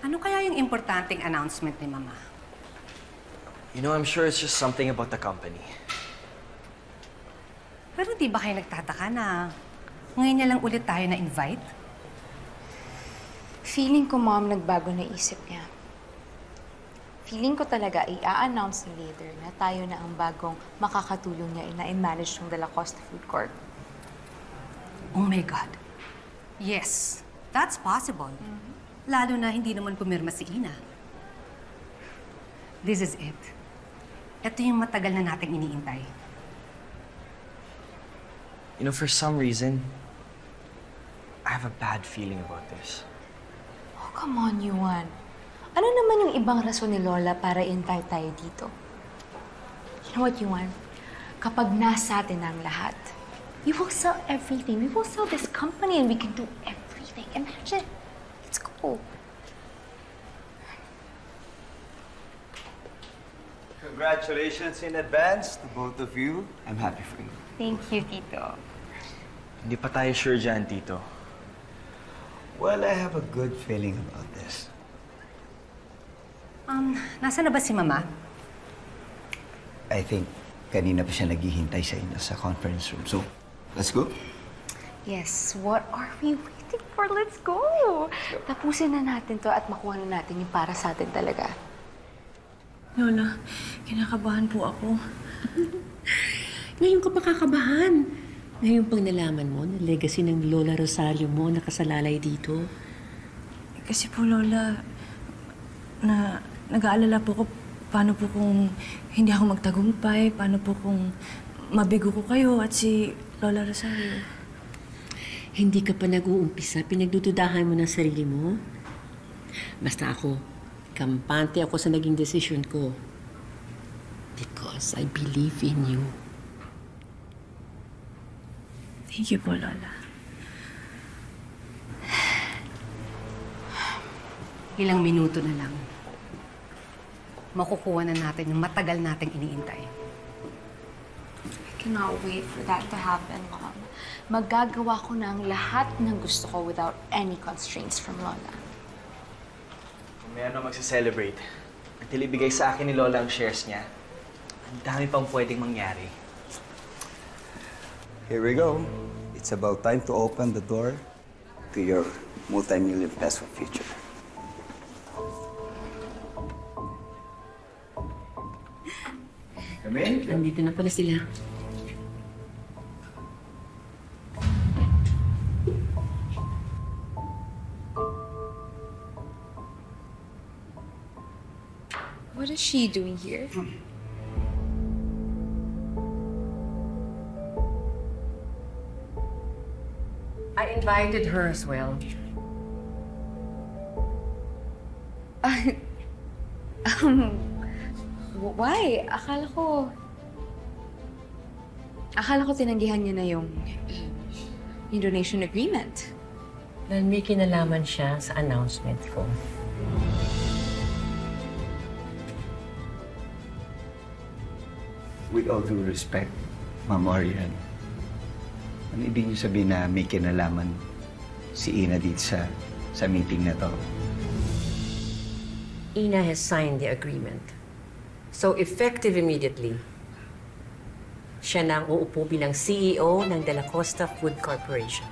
Ano kaya yung importanteng announcement ni Mama? You know, I'm sure it's just something about the company. Pero di ba kayo nagtataka na ngayon niya lang ulit tayo na-invite? Feeling ko, Mom, nagbago na isip niya. Feeling ko talaga i-a-announce ni later na tayo na ang bagong makakatulong niya na-manage yung Dela Costa Food Corp. Oh my God. Yes, that's possible. Lalo na hindi naman pumirma si Ina. This is it. Ito yung matagal na nating iniintay. You know, for some reason, I have a bad feeling about this. Oh, come on, Yuan. Ano naman yung ibang rason ni Lola para invite tayo dito? You know what, Yuan? Kapag nasa atin ang lahat, we will sell everything. We will sell this company and we can do everything. Imagine. Let's go. Congratulations in advance to both of you. I'm happy for you. Thank you, Tito. Hindi pa tayo sure dyan, Tito. Well, I have a good feeling about this. Nasa na ba si Mama? I think kanina pa siya naghihintay sa inyo sa conference room. So, let's go. Yes, what are we waiting for? Let's go! Tapusin na natin to at makuha na natin yung para sa atin talaga. Lola, kinakabahan po ako. Ngayon ka pa kakabahan. Ngayon pang nalaman mo na legacy ng Lola Rosario mo nakasalalay dito. Kasi po, Lola, nag-aalala po ko paano po kung hindi ako magtagumpay, paano po kung mabigo ko kayo at si Lola Rosario. Hindi ka pa nag-uumpisa, pinagdududahan mo ng sarili mo. Basta ako, kampante ako sa naging desisyon ko. Because I believe in you. Thank you po, Lola. Ilang minuto na lang. Makukuha na natin yung matagal nating iniintay. I cannot wait for that to happen, Mom. Magagawa ko na ang lahat ng gusto ko without any constraints from Lola. Kung may ano magsa-celebrate, at ilibigay sa akin ni Lola ang shares niya, ang dami pang pwedeng mangyari. Here we go. It's about time to open the door to your multi-million peso future. Come in. Nandito na pala sila. What is she doing here? I invited her as well. Why? Akala ko tinanggihan niya na yung donation agreement. Dahil may kinalaman siya sa announcement ko. With all due respect, Ma'am Orian, ano ibig niyo sabihin na may kinalaman si Ina dito sa meeting na to? Ina has signed the agreement. So effective immediately, siya na ang uupo bilang CEO ng Dela Costa Food Corporation.